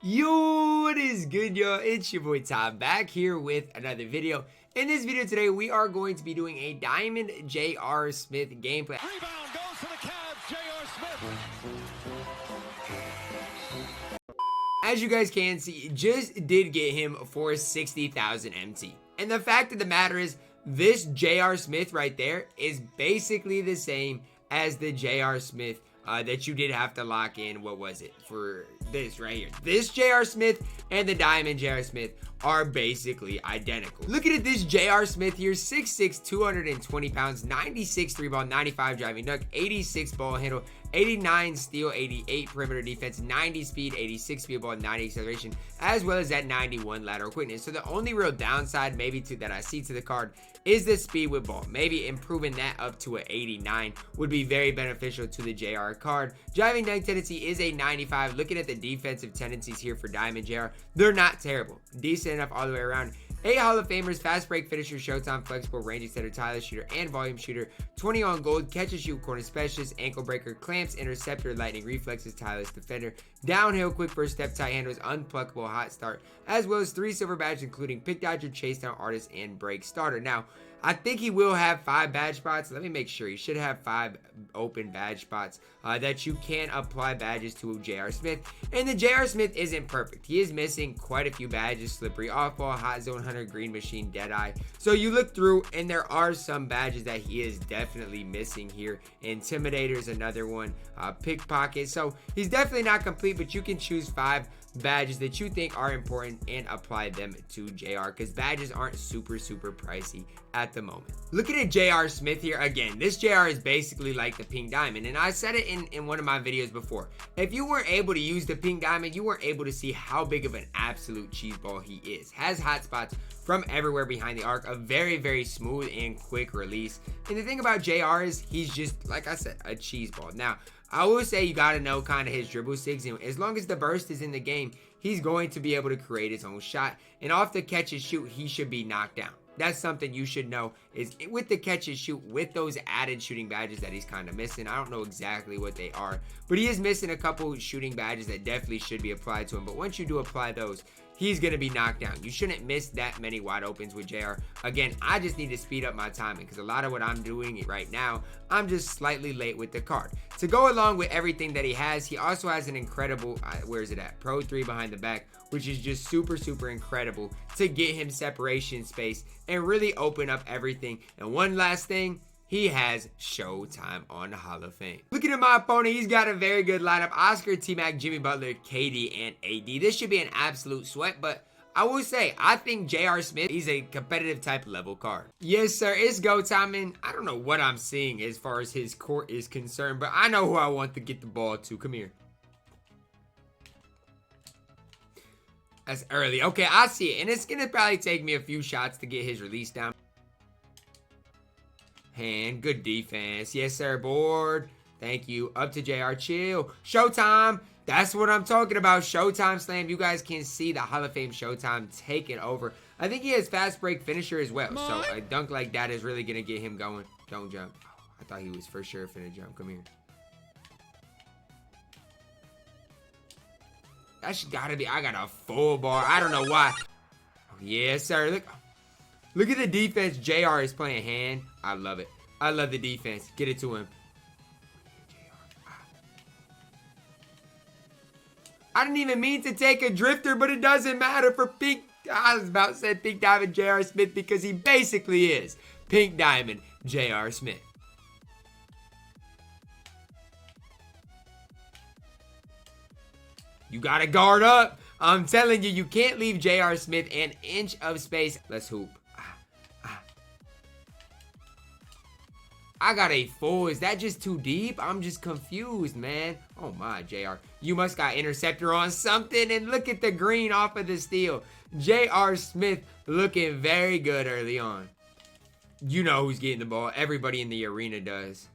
Yo, what is good, yo? It's your boy Tom back here with another video. In this video today, we are going to be doing a Diamond J.R. Smith gameplay. Rebound goes to the Cavs, J.R. Smith. As you guys can see, just did get him for 60,000 MT. And the fact of the matter is, this J.R. Smith right there is basically the same as the J.R. Smith that you did have to lock in. What was it for this right here? This J.R. Smith and the Diamond J.R. Smith are basically identical. Looking at this J.R. Smith here, 6'6", 220 pounds, 96 3 ball, 95 driving dunk, 86 ball handle, 89 steal, 88 perimeter defense, 90 speed, 86 speed ball, 90 acceleration, as well as that 91 lateral quickness. So the only real downside maybe that I see to the card is the speed with ball. Maybe improving that up to an 89 would be very beneficial to the JR card. Driving dunk tendency is a 95. Looking at the defensive tendencies here for Diamond JR, they're not terrible. Decent enough all the way around. 8 Hall of Famers, fast break finisher, showtime, flexible, range extender, tireless shooter, and volume shooter. 20 on gold, catch and shoot, corner specialist, ankle breaker, clamps, interceptor, lightning reflexes, tireless defender, downhill, quick first step, tight handles, unpluckable, hot start, as well as 3 silver badges, including pick dodger, chase down, artist, and break starter. Now, I think he will have 5 badge spots. Let me make sure. He should have 5 open badge spots that you can apply badges to J.R. Smith. And the J.R. Smith isn't perfect. He is missing quite a few badges. Slippery off ball, hot zone hunter, green machine, dead eye. So you look through and there are some badges that he is definitely missing here. Intimidator is another one. Pickpocket. So he's definitely not complete, but you can choose 5 badges that you think are important and apply them to JR, because badges aren't super pricey at the moment. Looking at JR Smith here again, this JR is basically like the pink diamond, and I said it in one of my videos before. If you weren't able to use the pink diamond, you weren't able to see how big of an absolute cheeseball he is. Has hot spots from everywhere behind the arc, a very smooth and quick release. And the thing about JR is he's just, like I said, a cheeseball. Now, I will say you got to know kind of his dribble sticks, and as long as the burst is in the game, he's going to be able to create his own shot, and off the catch and shoot, he should be knocked down. That's something you should know, is with the catch and shoot, with those added shooting badges that he's kind of missing. I don't know exactly what they are, but he is missing a couple shooting badges that definitely should be applied to him. But once you do apply those, he's going to be knocked down. You shouldn't miss that many wide opens with JR. Again, I just need to speed up my timing, because a lot of what I'm doing right now, I'm just slightly late with the card. To go along with everything that he also has an incredible, where is it at? Pro 3 behind the back, which is just super incredible to get him separation space and really open up everything. And one last thing, he has Showtime on the Hall of Fame. Looking at my opponent, he's got a very good lineup. Oscar, T-Mac, Jimmy Butler, KD, and AD. This should be an absolute sweat, but I will say, I think J.R. Smith, he's a competitive type level card. Yes, sir, it's go time, and I don't know what I'm seeing as far as his court is concerned, but I know who I want to get the ball to. Come here. That's early. Okay, I see it, and it's going to probably take me a few shots to get his release down. Hand, good defense. Yes, sir, board. Thank you. Up to JR, chill. Showtime. That's what I'm talking about. Showtime slam. You guys can see the Hall of Fame Showtime taking over. I think he has fast break finisher as well. So a dunk like that is really going to get him going. Don't jump. Oh, I thought he was for sure finna jump. Come here. That's gotta be. I got a full bar. I don't know why. Oh, yes, sir. Look at the defense JR is playing hand. I love it. I love the defense. Get it to him. I didn't even mean to take a drifter, but it doesn't matter for pink. I was about to say pink diamond J.R. Smith, because he basically is pink diamond J.R. Smith. You gotta guard up. I'm telling you, you can't leave J.R. Smith an inch of space. Let's hoop. I got a full. Is that just too deep? I'm just confused, man. Oh my, JR. You must got interceptor on something, and look at the green off of the steal. J.R. Smith looking very good early on. You know who's getting the ball. Everybody in the arena does.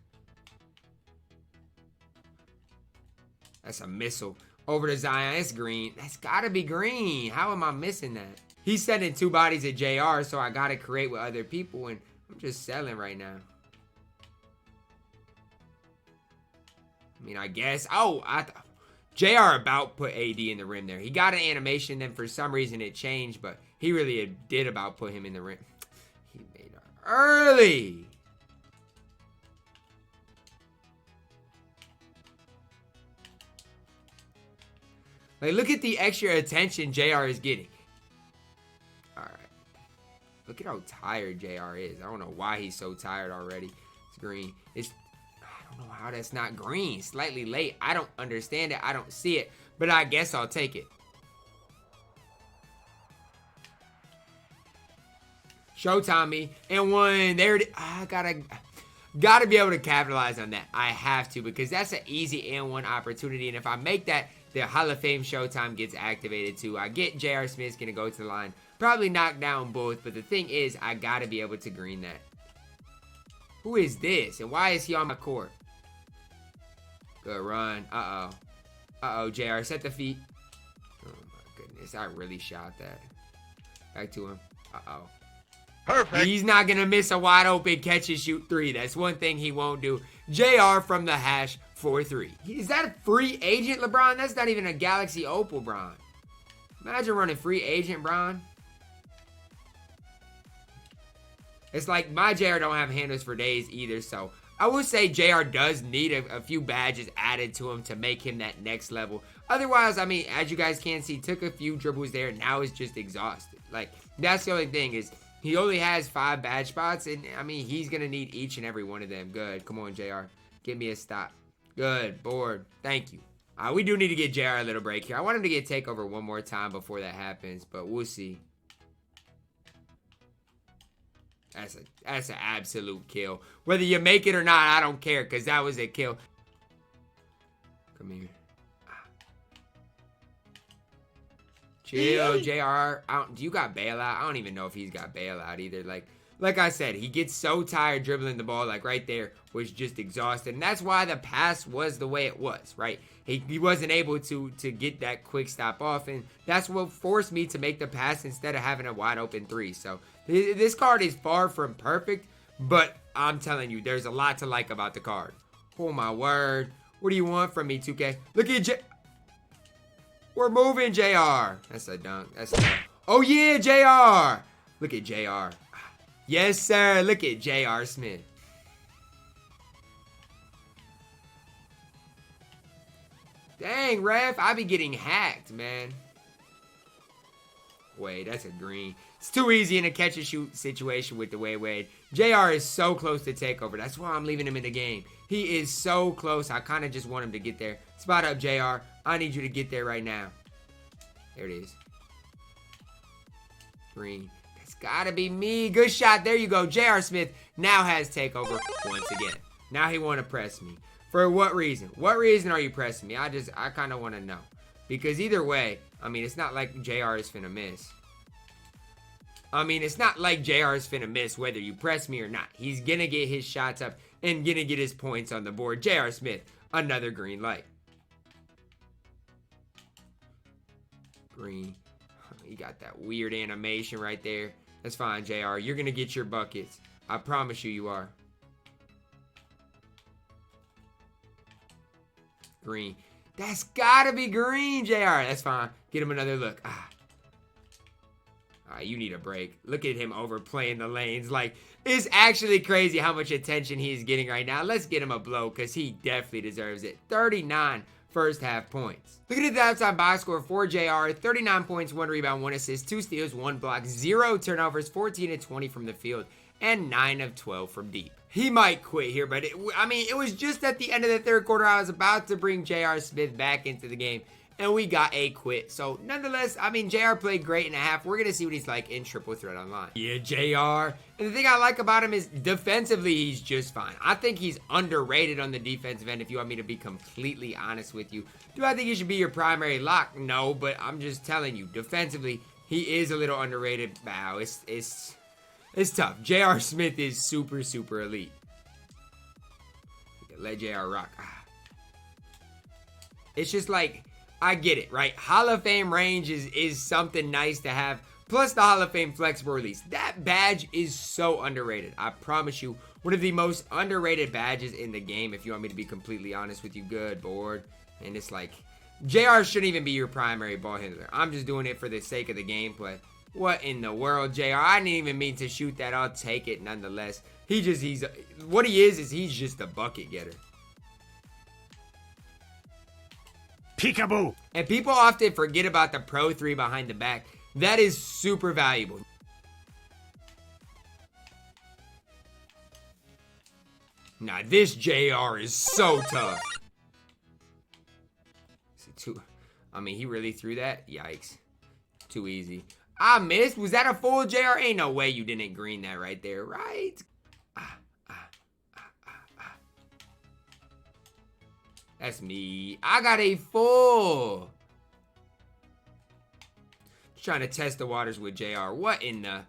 That's a missile. Over to Zion. It's green. That's gotta be green. How am I missing that? He's sending 2 bodies at JR, so I gotta create with other people, and I'm just selling right now. I mean, I guess. Oh, JR about put AD in the rim there. He got an animation, then for some reason it changed, but he really did about put him in the rim. He made it early. Like, look at the extra attention JR is getting. All right. Look at how tired JR is. I don't know why he's so tired already. It's green. I don't know how that's not green. Slightly late. I don't understand it. I don't see it. But I guess I'll take it. Showtime me. And one. There it is. I gotta be able to capitalize on that. I have to, because that's an easy and one opportunity. And if I make that, the Hall of Fame Showtime gets activated too. I get J.R. Smith's going to go to the line. Probably knock down both, but the thing is, I got to be able to green that. Who is this? And why is he on my court? Good run. Uh-oh. Uh-oh, J.R. Set the feet. Oh, my goodness. I really shot that. Back to him. Uh-oh. Perfect. He's not going to miss a wide open catch and shoot three. That's one thing he won't do. JR from the hash for three. Is that a free agent, LeBron? That's not even a Galaxy Opal, Bron. Imagine running free agent, Bron. It's like my JR don't have handles for days either, so I would say JR does need a few badges added to him to make him that next level. Otherwise, I mean, as you guys can see, took a few dribbles there. Now is just exhausted. Like, that's the only thing is he only has 5 badge spots, and I mean, he's going to need each and every one of them. Good. Come on, JR. Give me a stop. Good. Board. Thank you. We do need to get JR a little break here. I want him to get takeover one more time before that happens, but we'll see. That's an absolute kill. Whether you make it or not, I don't care, because that was a kill. Come here. Chill, JR. Do you got bailout? I don't even know if he's got bailout either. Like I said, he gets so tired dribbling the ball, like right there, was just exhausted. And that's why the pass was the way it was, right? He wasn't able to get that quick stop off, and that's what forced me to make the pass instead of having a wide open three. So this card is far from perfect, but I'm telling you, there's a lot to like about the card. Oh my word. What do you want from me, 2K? Look at We're moving, JR. That's a dunk. Oh yeah, JR. Look at JR. Yes, sir. Look at J.R. Smith. Dang, ref. I be getting hacked, man. Wait, that's a green. It's too easy in a catch-and-shoot situation with the Wade. JR is so close to takeover. That's why I'm leaving him in the game. He is so close. I kind of just want him to get there. Spot up, JR. I need you to get there right now. There it is. Green. It's gotta be me. Good shot. There you go. J.R. Smith now has takeover once again. Now he want to press me. For what reason? What reason are you pressing me? I kind of want to know. Because either way, I mean, it's not like JR is finna miss. I mean, it's not like JR is finna miss whether you press me or not. He's gonna get his shots up and gonna get his points on the board. J.R. Smith, another green light. Green. You got that weird animation right there. That's fine, JR. You're going to get your buckets. I promise you are. Green. That's got to be green, JR. That's fine. Get him another look. You need a break. Look at him overplaying the lanes. Like, it's actually crazy how much attention he's getting right now. Let's get him a blow because he definitely deserves it. 39 first half points. Look at the halftime box score for JR. 39 points, 1 rebound, 1 assist, 2 steals, 1 block, 0 turnovers, 14 of 20 from the field, and 9 of 12 from deep. He might quit here, but it was just at the end of the third quarter. I was about to bring J.R. Smith back into the game, and we got a quit. So nonetheless, I mean, JR played great in a half. We're going to see what he's like in triple threat online. Yeah, JR. And the thing I like about him is defensively, he's just fine. I think he's underrated on the defensive end, if you want me to be completely honest with you. Do I think he should be your primary lock? No, but I'm just telling you, defensively, he is a little underrated. Wow, it's tough. J.R. Smith is super, super elite. Let JR rock. It's just like, I get it, right? Hall of Fame range is something nice to have. Plus the Hall of Fame flexible release. That badge is so underrated. I promise you, one of the most underrated badges in the game, if you want me to be completely honest with you. Good board. And it's like, JR shouldn't even be your primary ball handler. I'm just doing it for the sake of the gameplay. What in the world, JR? I didn't even mean to shoot that. I'll take it nonetheless. What he is he's just a bucket getter. Peekaboo. And people often forget about the Pro 3 behind the back. That is super valuable. Now this JR is so tough. I mean, he really threw that? Yikes. Too easy. I missed. Was that a full JR? Ain't no way you didn't green that right there, right? That's me. I got a full. Just trying to test the waters with JR. What in the...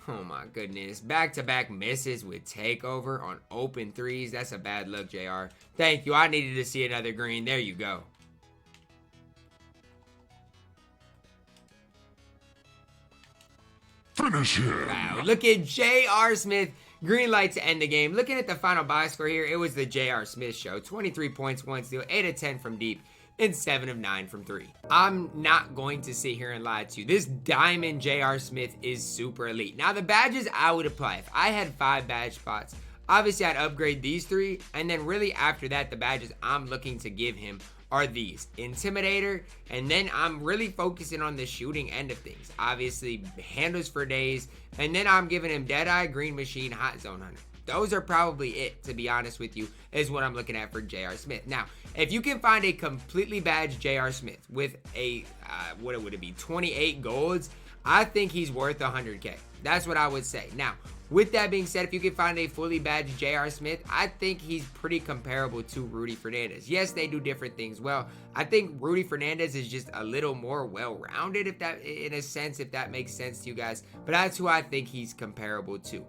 Oh my goodness. Back-to-back misses with takeover on open threes. That's a bad look, JR. Thank you. I needed to see another green. There you go. Finish it. Wow. Look at J.R. Smith. Green light to end the game. Looking at the final box score here, it was the J.R. Smith show. 23 points, 1 steal, 8 of 10 from deep, and 7 of 9 from 3. I'm not going to sit here and lie to you. This diamond J.R. Smith is super elite. Now, the badges I would apply, if I had 5 badge spots, obviously I'd upgrade these 3, and then really after that, the badges I'm looking to give him are these. Intimidator, and then I'm really focusing on the shooting end of things. Obviously, handles for days, and then I'm giving him Deadeye, Green Machine, Hot Zone Hunter. Those are probably it, to be honest with you, is what I'm looking at for J.R. Smith. Now, if you can find a completely badged J.R. Smith with a, what would it be, 28 golds, I think he's worth 100K. That's what I would say. Now, with that being said, if you can find a fully badged J.R. Smith, I think he's pretty comparable to Rudy Fernandez. Yes, they do different things well. I think Rudy Fernandez is just a little more well-rounded, if that, in a sense, if that makes sense to you guys. But that's who I think he's comparable to.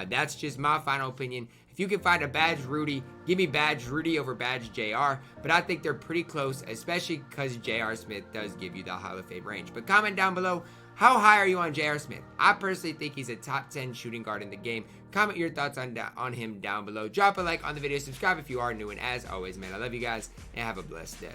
That's just my final opinion. If you can find a badged Rudy, give me badged Rudy over badged JR. But I think they're pretty close, especially because J.R. Smith does give you the Hall of Fame range. But comment down below, how high are you on J.R. Smith? I personally think he's a top 10 shooting guard in the game. Comment your thoughts on him down below. Drop a like on the video. Subscribe if you are new. And as always, man, I love you guys and have a blessed day.